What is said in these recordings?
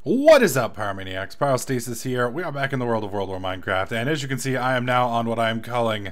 What is up, Pyromaniacs? Pyrostasis here. We are back in the world of World War Minecraft, and as you can see, I am now on what I am calling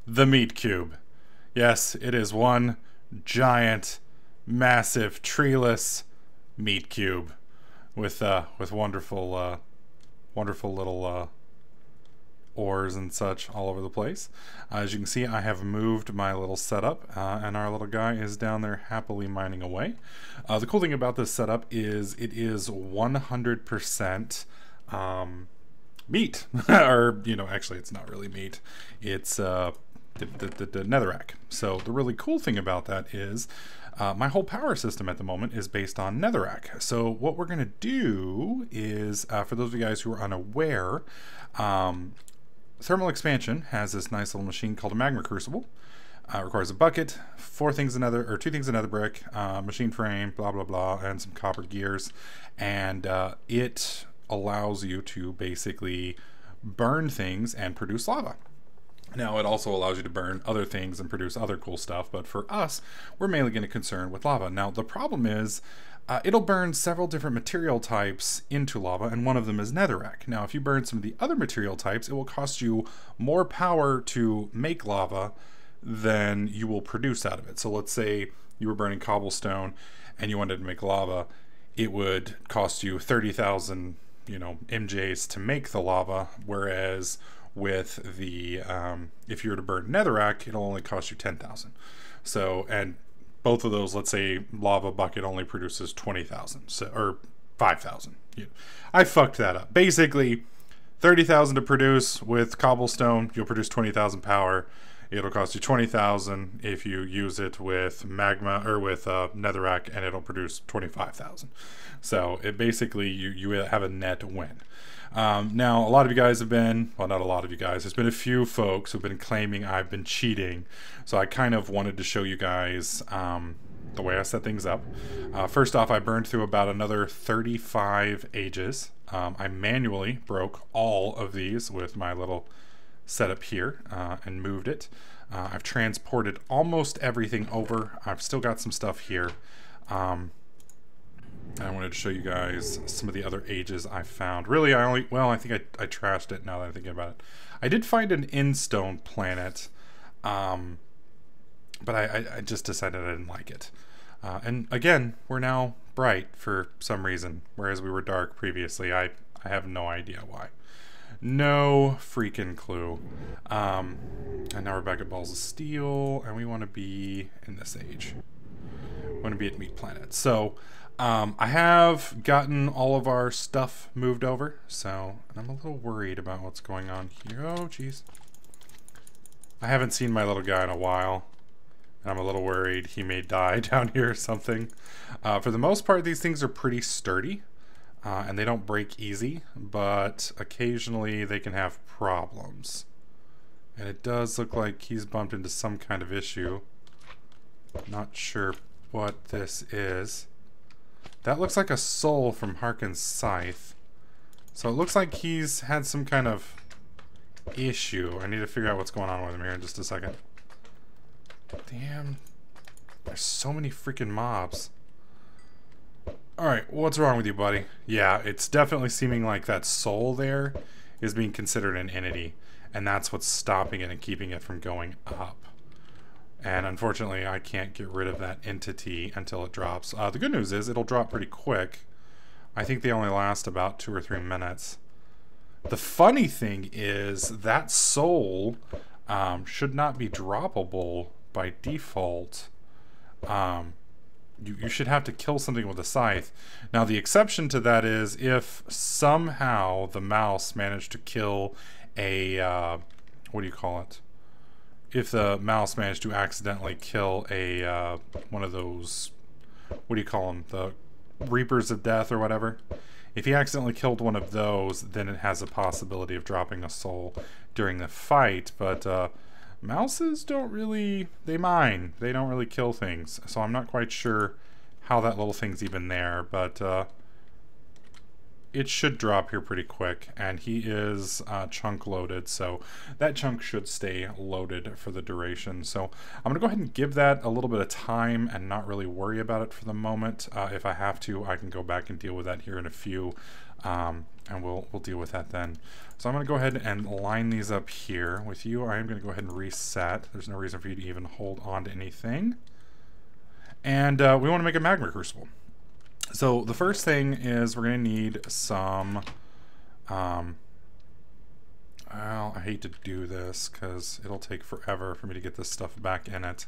the Meat Cube. Yes, it is one giant, massive, treeless meat cube with wonderful, wonderful little ores and such all over the place. As you can see, I have moved my little setup, and our little guy is down there happily mining away. The cool thing about this setup is it is 100% meat, or actually, it's not really meat. It's the netherrack. So the really cool thing about that is my whole power system at the moment is based on netherrack. So what we're going to do is, for those of you guys who are unaware, thermal expansion has this nice little machine called a Magma Crucible. Requires a bucket, two things of nether brick, machine frame, blah blah blah, and some copper gears, and it allows you to basically burn things and produce lava. Now, it also allows you to burn other things and produce other cool stuff, but for us, we're mainly going to concern with lava. Now, the problem is, it'll burn several different material types into lava, and one of them is netherrack. Now, if you burn some of the other material types, it will cost you more power to make lava than you will produce out of it. So let's say you were burning cobblestone and you wanted to make lava. It would cost you 30,000, MJs to make the lava, whereas with the if you were to burn netherrack, it'll only cost you 10,000. So, and both of those, let's say lava bucket only produces 20,000, or 5,000. I fucked that up. Basically, 30,000 to produce with cobblestone, you'll produce 20,000 power. It'll cost you 20,000 if you use it with magma or with netherrack, and it'll produce 25,000. So it basically you have a net win. Now, a lot of you guys have been, well, not a lot of you guys, there's been a few folks who've been claiming I've been cheating. So I kind of wanted to show you guys the way I set things up. First off, I burned through about another 35 ages. I manually broke all of these with my little setup here and moved it. I've transported almost everything over. I've still got some stuff here. I wanted to show you guys some of the other ages I found. Really, I think I trashed it now that I'm thinking about it. I did find an in-stone planet, but I just decided I didn't like it. And again, we're now bright for some reason, whereas we were dark previously. I have no idea why. No freaking clue. And now we're back at balls of steel, and we want to be in this age. We want to be at meat planet. So I have gotten all of our stuff moved over, so I'm a little worried about what's going on here. Oh, jeez. I haven't seen my little guy in a while, and I'm a little worried he may die down here or something. For the most part, these things are pretty sturdy. And they don't break easy, but occasionally they can have problems. And it does look like he's bumped into some kind of issue. Not sure what this is. That looks like a soul from Harkin's scythe. So it looks like he's had some kind of issue. I need to figure out what's going on with him here in just a second. Damn. There's so many freaking mobs. Alright, what's wrong with you, buddy? Yeah, it's definitely seeming like that soul there is being considered an entity, and that's what's stopping it and keeping it from going up. And unfortunately, I can't get rid of that entity until it drops. The good news is it'll drop pretty quick. I think they only last about 2 or 3 minutes. The funny thing is that soul should not be droppable by default. You should have to kill something with a scythe. Now, the exception to that is if somehow the mouse managed to kill a, what do you call it? If the mouse managed to accidentally kill a, one of those, what do you call them? The Reapers of Death or whatever. If he accidentally killed one of those, then it has a possibility of dropping a soul during the fight, but, mouses don't really, they mine. They don't really kill things. So I'm not quite sure how that little thing's even there, but it should drop here pretty quick, and he is chunk loaded, so that chunk should stay loaded for the duration. So I'm gonna go ahead and give that a little bit of time and not really worry about it for the moment. If I have to, I can go back and deal with that here in a few, and we'll deal with that then. So I'm gonna go ahead and line these up here with you. I am gonna go ahead and reset. There's no reason for you to even hold on to anything. And we wanna make a Magma Crucible. So the first thing is we're going to need some, well, I hate to do this because it'll take forever for me to get this stuff back in it,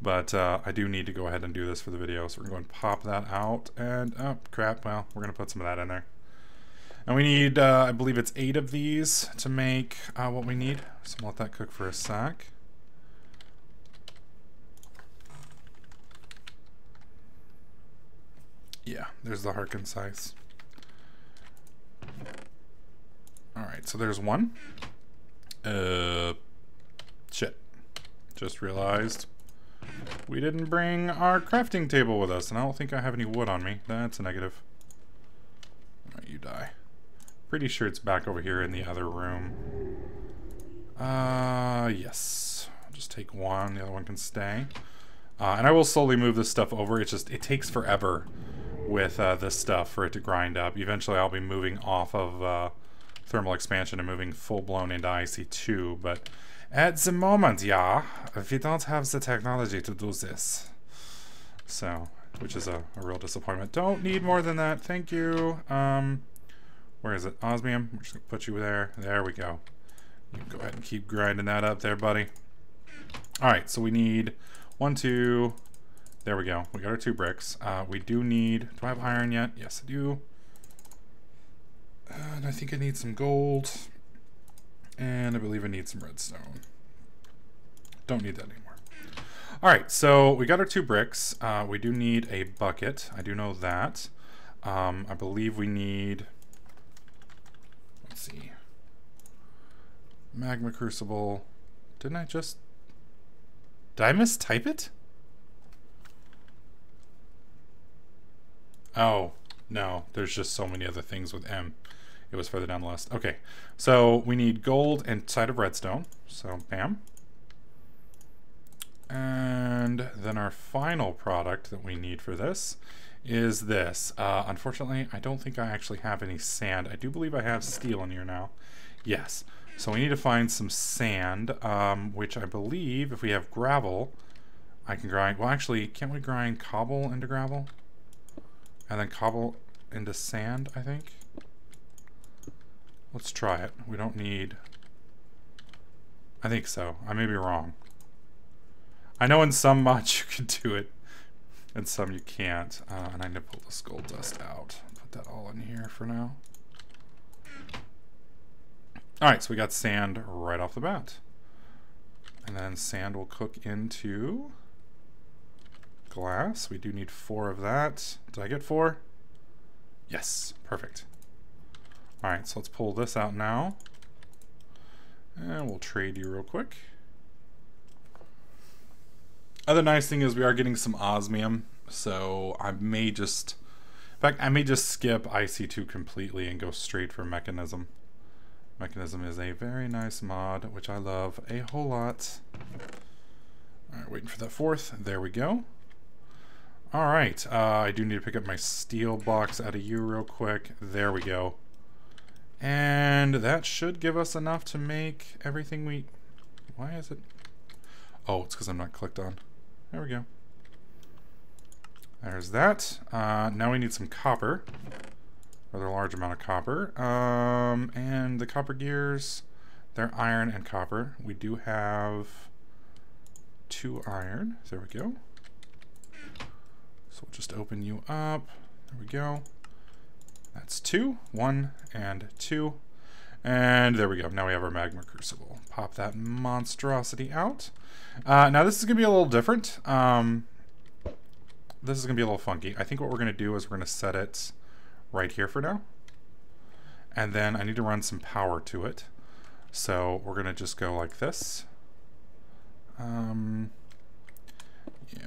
but I do need to go ahead and do this for the video. So we're going to pop that out and, oh crap, well, we're going to put some of that in there. And we need, I believe it's 8 of these to make what we need. So I'll let that cook for a sec. Yeah, there's the heart concise. Alright, so there's one. Shit. Just realized we didn't bring our crafting table with us, and I don't think I have any wood on me. That's a negative. Alright, you die. Pretty sure it's back over here in the other room. Yes. I'll just take one, the other one can stay. And I will slowly move this stuff over. It's just, it takes forever with this stuff for it to grind up. Eventually I'll be moving off of thermal expansion and moving full-blown into IC2, but at the moment, yeah, we don't have the technology to do this. So, which is a real disappointment. Don't need more than that, thank you. Where is it? Osmium? We're just gonna put you there. There we go. You can go ahead and keep grinding that up there, buddy. Alright, so we need 1, 2... There we go. We got our 2 bricks. We do need... Do I have iron yet? Yes, I do. And I think I need some gold. And I believe I need some redstone. Don't need that anymore. Alright, so we got our 2 bricks. We do need a bucket. I do know that. I believe we need... Let's see. Magma Crucible. Didn't I just... Did I mistype it? Oh, no, there's just so many other things with M. It was further down the list. Okay, so we need gold inside of redstone. So, bam. And then our final product that we need for this is this. Unfortunately, I don't think I actually have any sand. I do believe I have steel in here now. Yes. So we need to find some sand, which I believe if we have gravel, I can grind. Well, actually, can't we grind cobble into gravel? And then cobble into sand, I think. Let's try it. We don't need... I think so. I may be wrong. I know in some mods you can do it, and some you can't. And I need to pull this gold dust out. Put that all in here for now. Alright, so we got sand right off the bat. And then sand will cook into... glass. We do need 4 of that. Did I get 4? Yes, perfect. Alright, so let's pull this out now. And we'll trade you real quick. Other nice thing is we are getting some osmium, so I may just... In fact, I may just skip IC2 completely and go straight for Mechanism. Mechanism is a very nice mod, which I love a whole lot. Alright, waiting for that 4th. There we go. Alright, I do need to pick up my steel box out of you real quick. There we go. And that should give us enough to make everything we... Why is it... Oh, it's because I'm not clicked on. There we go. There's that. Now we need some copper. Rather large amount of copper. And the copper gears, they're iron and copper. We do have 2 iron. There we go. So we'll just open you up. There we go. That's 2. 1 and 2. And there we go. Now we have our Magma Crucible. Pop that monstrosity out. Now this is going to be a little different. This is going to be a little funky. I think what we're going to do is we're going to set it right here for now. And then I need to run some power to it. So we're going to just go like this. Yeah,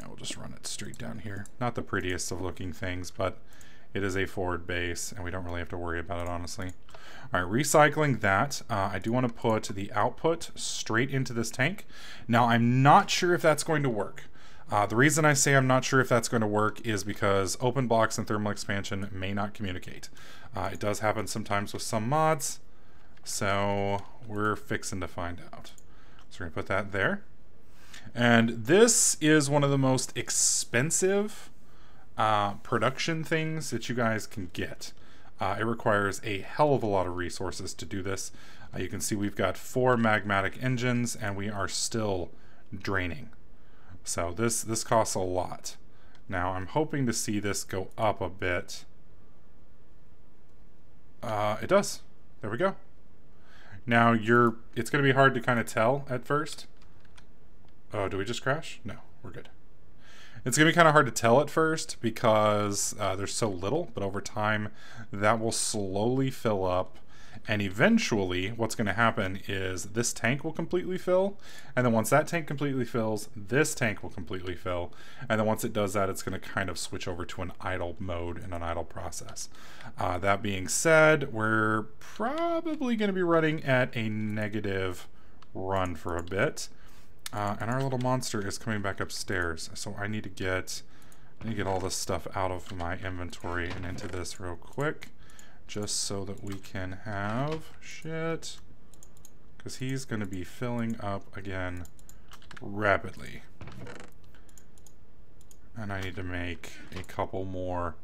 we'll just run it straight down here. Not the prettiest of looking things, but It is a forward base, and we don't really have to worry about it, honestly. All right, recycling that. I do want to put the output straight into this tank. Now, I'm not sure if that's going to work. The reason I say I'm not sure if that's going to work is because open blocks and thermal expansion may not communicate. It does happen sometimes with some mods, so we're fixing to find out. So we're going to put that there. And this is one of the most expensive production things that you guys can get. It requires a hell of a lot of resources to do this. You can see we've got 4 magmatic engines and we are still draining. So this costs a lot. Now I'm hoping to see this go up a bit. It does. There we go. Now it's going to be hard to kind of tell at first. Oh, do we just crash? No, we're good. It's going to be kind of hard to tell at first because there's so little, but over time that will slowly fill up. And eventually what's going to happen is this tank will completely fill. And then once that tank completely fills, this tank will completely fill. And then once it does that, it's going to kind of switch over to an idle mode and an idle process. That being said, we're probably going to be running at a negative run for a bit. And our little monster is coming back upstairs, so I need to get all this stuff out of my inventory and into this real quick, just so that we can have shit, because he's going to be filling up again rapidly. And I need to make a couple more.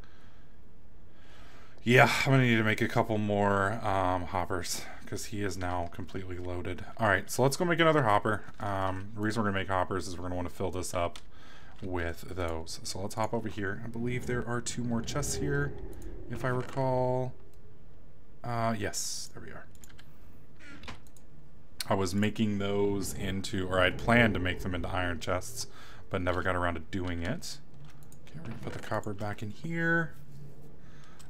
Yeah, I'm going to need to make a couple more hoppers, because he is now completely loaded. Alright, so let's go make another hopper. The reason we're going to make hoppers is we're going to want to fill this up with those. So let's hop over here. I believe there are 2 more chests here, if I recall. Yes, there we are. I was making those into, or I'd planned to make them into iron chests, but never got around to doing it. Okay, we're going to put the copper back in here.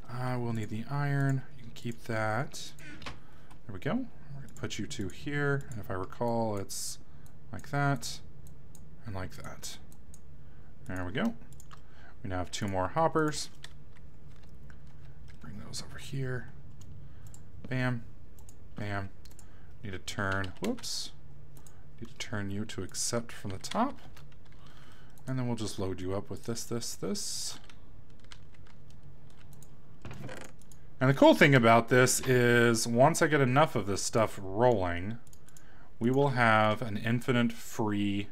We'll need the iron. You can keep that. There we go. We're going to put you 2 here. And if I recall, it's like that and like that. There we go. We now have 2 more hoppers. Bring those over here. Bam. Bam. Need to turn, whoops. Need to turn you to accept from the top. And then we'll just load you up with this. And the cool thing about this is once I get enough of this stuff rolling, we will have an infinite free,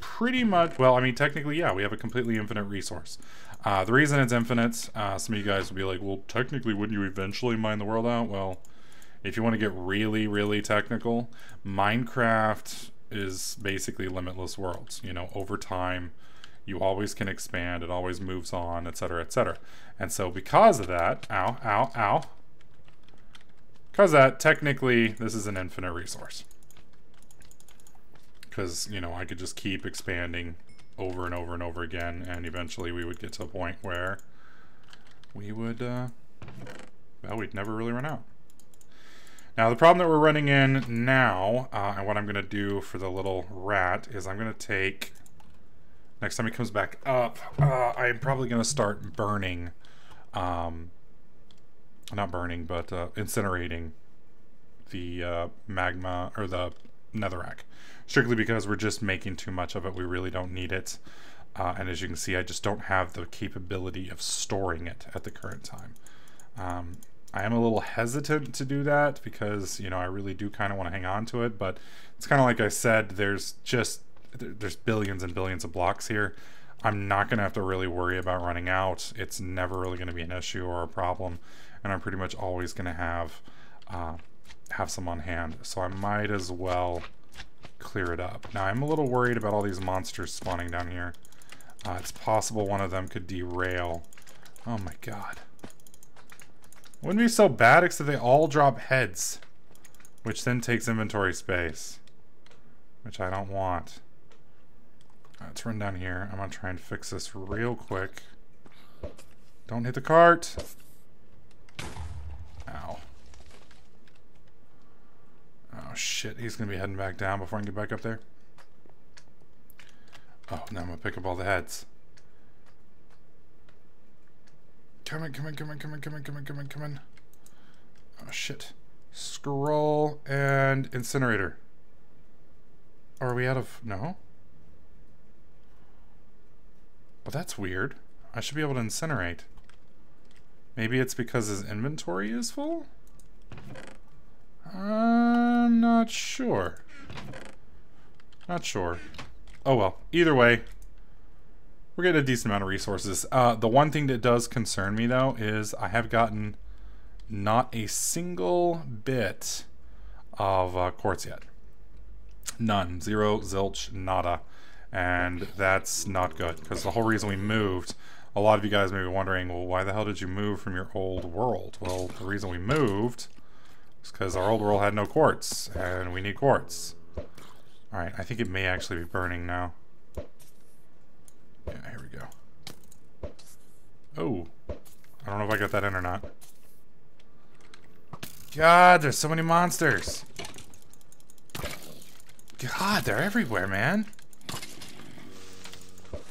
pretty much, well, I mean, technically, yeah, we have a completely infinite resource. The reason it's infinite, some of you guys will be like, well, technically, wouldn't you eventually mine the world out? Well, if you want to get really, really technical, Minecraft is basically limitless worlds. You know, over time, you always can expand, it always moves on, etc., etc. And so because of that, because of that, technically, this is an infinite resource. Because, you know, I could just keep expanding over and over and over again, and eventually we would get to a point where we would, well, we'd never really run out. Now, the problem that we're running in now, and what I'm going to do for the little rat, is I'm going to take... Next time he comes back up, I'm probably going to start burning, not burning, but incinerating the magma, or the netherrack. Strictly because we're just making too much of it. We really don't need it. And as you can see, I just don't have the capability of storing it at the current time. I am a little hesitant to do that because, you know, I really do kind of want to hang on to it. But it's kind of like I said, there's billions and billions of blocks here. I'm not going to have to really worry about running out. It's never really going to be an issue or a problem, and I'm pretty much always going to have some on hand. So I might as well clear it up. Now I'm a little worried about all these monsters spawning down here. It's possible one of them could derail. Oh my god. Wouldn't be so bad except they all drop heads, which then takes inventory space, which I don't want. Let's run down here. I'm gonna try and fix this real quick. Don't hit the cart. Ow. Oh shit, he's gonna be heading back down before I can get back up there. Oh, now I'm gonna pick up all the heads. Come on, come on, come on, come on, come on, come on, come on, come on. Oh, shit. Scroll and incinerator. Are we out of... No? Well, that's weird. I should be able to incinerate. Maybe it's because his inventory is full? I'm not sure. Not sure. Oh well. Either way, we're getting a decent amount of resources. The one thing that does concern me, though, is I have gotten not a single bit of quartz yet. None. Zero, zilch, nada. And that's not good, because the whole reason we moved... A lot of you guys may be wondering, well, why the hell did you move from your old world? Well, the reason we moved is because our old world had no quartz, and we need quartz. Alright, I think it may actually be burning now. Yeah, here we go. Oh. I don't know if I got that in or not. God, there's so many monsters. God, they're everywhere, man.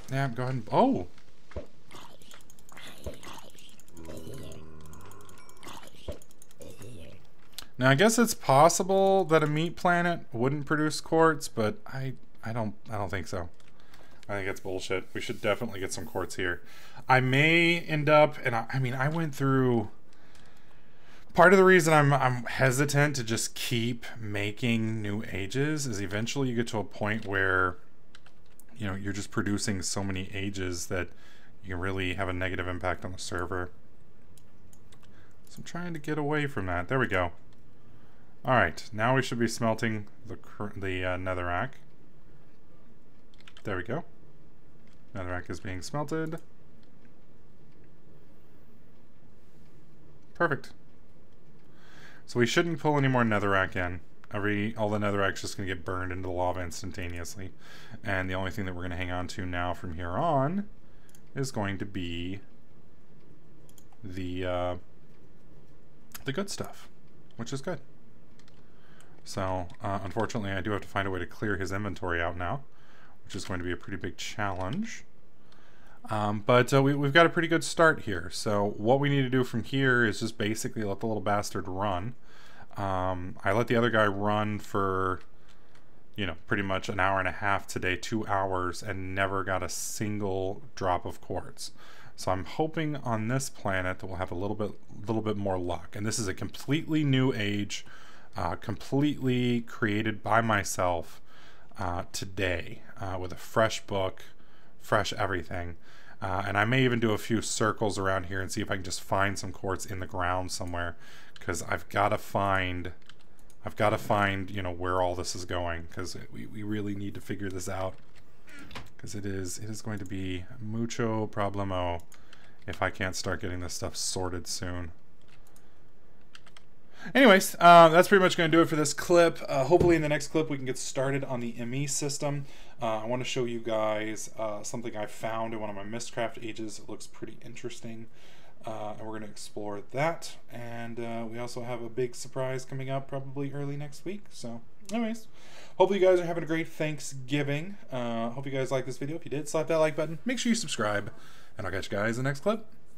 Yeah, go ahead and... Oh! Now, I guess it's possible that a meat planet wouldn't produce quartz, but I don't think so. I think it's bullshit. We should definitely get some quartz here. I may end up, and I mean, I went through... Part of the reason I'm hesitant to just keep making new ages is eventually you get to a point where, you know, you're just producing so many ages that you can really have a negative impact on the server. So I'm trying to get away from that. There we go. Alright, now we should be smelting the netherrack. There we go. Netherrack is being smelted. Perfect. So we shouldn't pull any more netherrack in. All the netherrack's just going to get burned into the lava instantaneously. And the only thing that we're going to hang on to now from here on is going to be the good stuff, which is good. So, unfortunately, I do have to find a way to clear his inventory out now, which is going to be a pretty big challenge. But we've got a pretty good start here. So what we need to do from here is just basically let the little bastard run. I let the other guy run for, you know, pretty much an hour and a half today, 2 hours, and never got a single drop of quartz. So I'm hoping on this planet that we'll have a little bit more luck. And this is a completely new age. Completely created by myself today with a fresh book, fresh everything. And I may even do a few circles around here and see if I can just find some quartz in the ground somewhere, because I've got to find, you know, where all this is going, because we really need to figure this out, because it is going to be mucho problemo if I can't start getting this stuff sorted soon. Anyways, that's pretty much going to do it for this clip. Hopefully in the next clip we can get started on the ME system. I want to show you guys something I found in one of my Mistcraft ages. It looks pretty interesting. And we're going to explore that. And we also have a big surprise coming up probably early next week. So anyways, hopefully you guys are having a great Thanksgiving. Hope you guys like this video. If you did, slap that like button. Make sure you subscribe. And I'll catch you guys in the next clip.